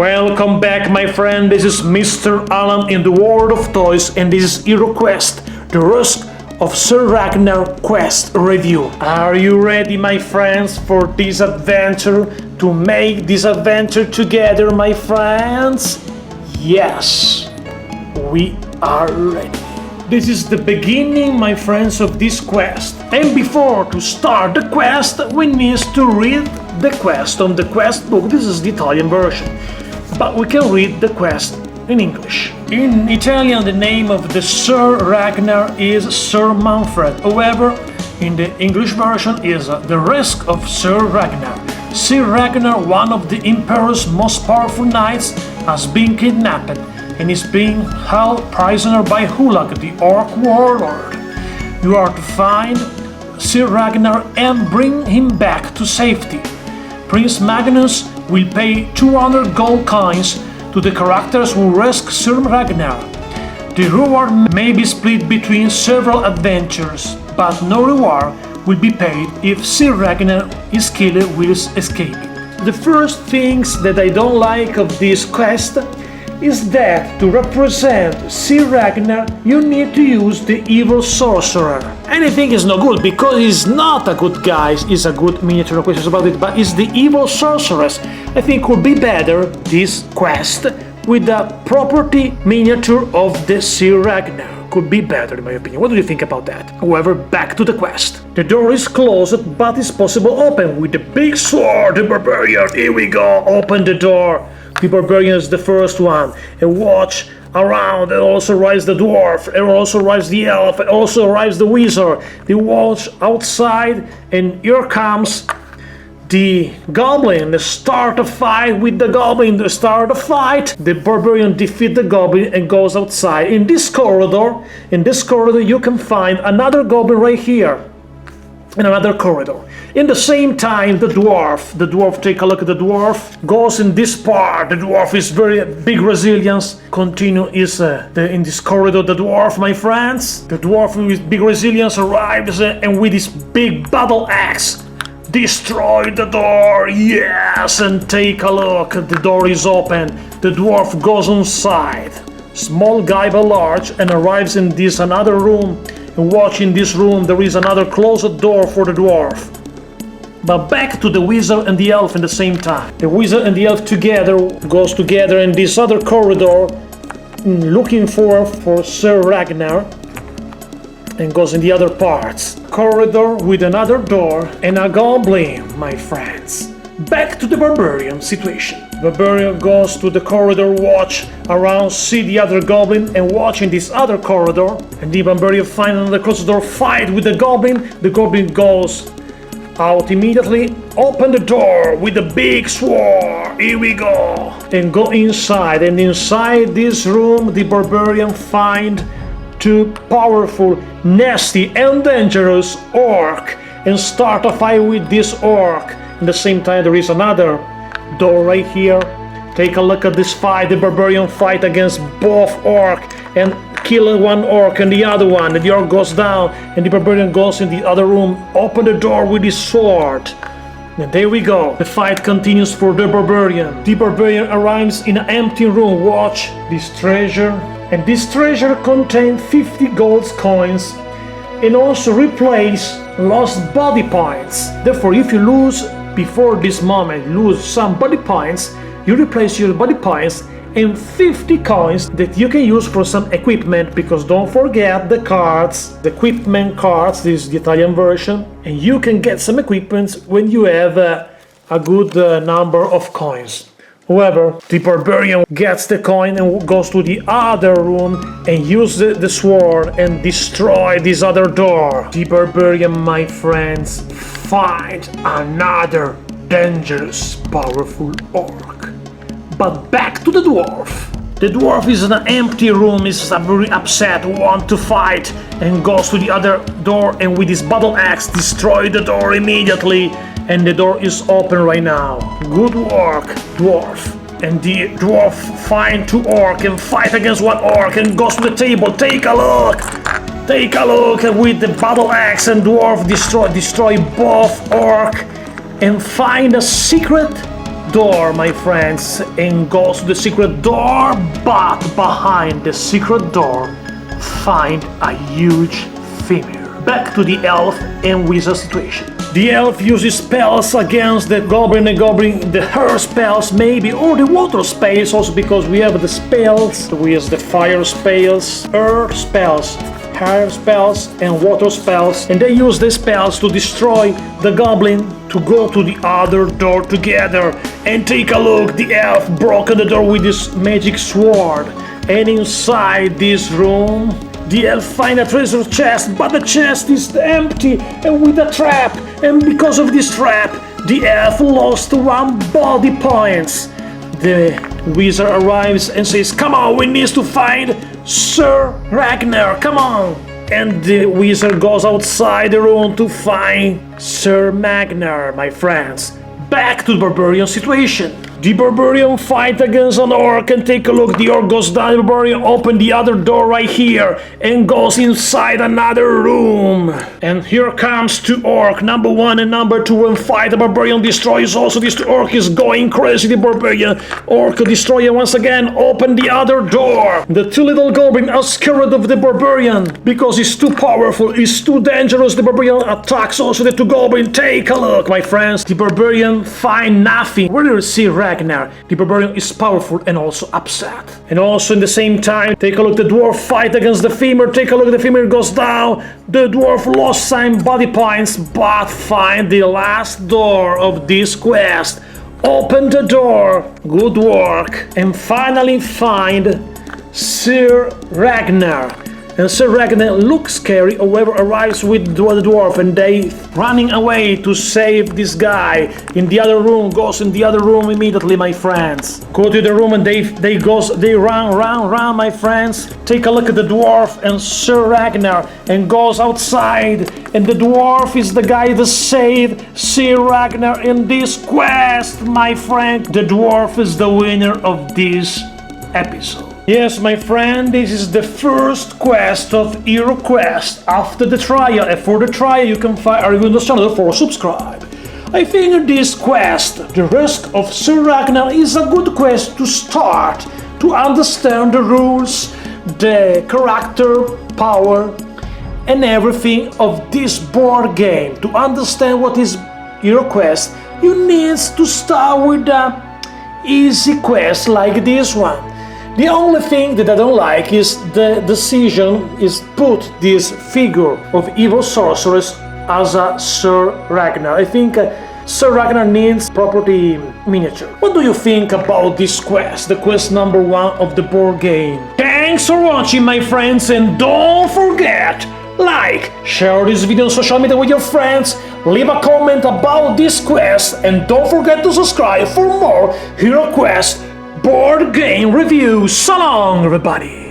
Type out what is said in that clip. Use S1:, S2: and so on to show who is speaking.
S1: Welcome back, my friend. This is Mr. Alan in the world of toys, and this is HeroQuest, the Risk of Sir Ragnar quest review. Are you ready, my friends, for this adventure? To make this adventure together, my friends? Yes, we are ready. This is the beginning, my friends, of this quest. And before to start the quest, we need to read the quest on the quest book. This is the Italian version, but we can read the quest in English. In Italian, the name of the Sir Ragnar is Sir Manfred. However, in the English version is The Risk of Sir Ragnar. Sir Ragnar, one of the Emperor's most powerful knights, has been kidnapped and is being held prisoner by Hulag, the orc warlord. You are to find Sir Ragnar and bring him back to safety. Prince Magnus will pay 200 gold coins to the characters who rescue Sir Ragnar. The reward may be split between several adventures, but no reward will be paid if Sir Ragnar is killed whilst escaping. The first things that I don't like of this quest is that to represent Sir Ragnar you need to use the evil sorcerer. Anything is no good because he's not a good guy, he's a good miniature, no questions about it, but it's the evil sorceress. I think would be better this quest with the property miniature of the Sir Ragnar. Could be better in my opinion. What do you think about that? However, back to the quest. The door is closed but is possible open with the big sword, the barbarian. Here we go, open the door. The barbarian is the first one, and watch around, and also arrives the dwarf, and also arrives the elf, and also arrives the wizard. They watch outside, and here comes the goblin. They start a fight with the goblin. They start a fight. The barbarian defeats the goblin and goes outside. In this corridor, you can find another goblin right here. In another corridor. In the same time, the dwarf, take a look at the dwarf, goes in this part. The dwarf is very big resilience. Continue is in this corridor, the dwarf, my friends. The dwarf with big resilience arrives and with his big battle axe, destroy the door, yes, and take a look, the door is open. The dwarf goes inside. Small guy but large, and arrives in this another room. And watch in this room, there is another closed door for the dwarf. But back to the wizard and the elf in the same time. The wizard and the elf goes together in this other corridor, looking for Sir Ragnar, and goes in the other parts. Corridor with another door and a goblin, my friends. Back to the barbarian situation. Barbarian goes to the corridor, watch around, see the other goblin, and watch in this other corridor. And the barbarian finds another closed door, fight with the goblin. The goblin goes out immediately, open the door with a big sword. Here we go. And go inside. And inside this room, the barbarian find two powerful, nasty, and dangerous orc and start a fight with this orc. At the same time, there is another door right here. Take a look at this fight. The barbarian fight against both orc and kill one orc and the other one. And the orc goes down and the barbarian goes in the other room. Open the door with his sword. And there we go. The fight continues for the barbarian. The barbarian arrives in an empty room. Watch this treasure. And this treasure contains 50 gold coins and also replace lost body points. Therefore, if you lose before this moment, lose some body points, you replace your body points and 50 coins that you can use for some equipment, because don't forget the cards, the equipment cards. This is the Italian version, and you can get some equipment when you have a good number of coins. However, the barbarian gets the coin and goes to the other room and uses the sword and destroy this other door. The barbarian, my friends, find another dangerous, powerful orc. But back to the dwarf. The dwarf is in an empty room, is very upset, want to fight, and goes to the other door and with his battle axe destroy the door immediately. And the door is open right now. Good work, dwarf. And the dwarf find two orc and fight against one orc and goes to the table. Take a look. Take a look with the battle axe, and dwarf destroy both orc and find a secret door, my friends, and goes to the secret door, but behind the secret door, find a huge femur. Back to the elf and wizard situation. The elf uses spells against the goblin, the her spells maybe, or the water spells also, because we have the spells, we have the fire spells, earth spells, air spells and water spells, and they use the spells to destroy the goblin, to go to the other door together. And take a look, the elf broke the door with his magic sword, and inside this room the elf finds a treasure chest, but the chest is empty and with a trap, and because of this trap the elf lost 1 body points. The wizard arrives and says, "Come on, we need to find Sir Ragnar, come on!" And the wizard goes outside the room to find Sir Ragnar, my friends. Back to the barbarian situation. The barbarian fight against an orc, and take a look, the orc goes down, the barbarian opens the other door right here and goes inside another room. And here comes 2 orc, number 1 and number 2, and fight. The barbarian destroys also. This orc is going crazy, the barbarian orc destroyer once again open the other door. The 2 little goblins are scared of the barbarian because he's too powerful, he's too dangerous. The barbarian attacks also the 2 goblins. Take a look, my friends. The barbarian find nothing. Where do you see Ragnar? The barbarian is powerful and also upset. And also in the same time, take a look, the dwarf fight against the femur. Take a look, the femur goes down. The dwarf lost some body points, but find the last door of this quest. Open the door, good work. And finally find Sir Ragnar. And Sir Ragnar looks scary, however arrives with the dwarf, and they running away to save this guy. In the other room, goes in the other room immediately, my friends. Go to the room and they run, my friends. Take a look at the dwarf and Sir Ragnar, and goes outside, and the dwarf is the guy that saved Sir Ragnar in this quest, my friend. The dwarf is the winner of this episode. Yes, my friend, this is the first quest of HeroQuest after the trial, and for the trial you can find a review on this channel for subscribe. I think this quest, The Risk of Sir Ragnar, is a good quest to start, to understand the rules, the character, power, and everything of this board game. To understand what is HeroQuest, you need to start with an easy quest like this one. The only thing that I don't like is the decision is put this figure of evil sorceress as a Sir Ragnar. I think Sir Ragnar needs property miniature. What do you think about this quest, the quest number 1 of the board game? Thanks for watching, my friends, and don't forget, like, share this video on social media with your friends, leave a comment about this quest, and don't forget to subscribe for more HeroQuest board game reviews. So long, everybody!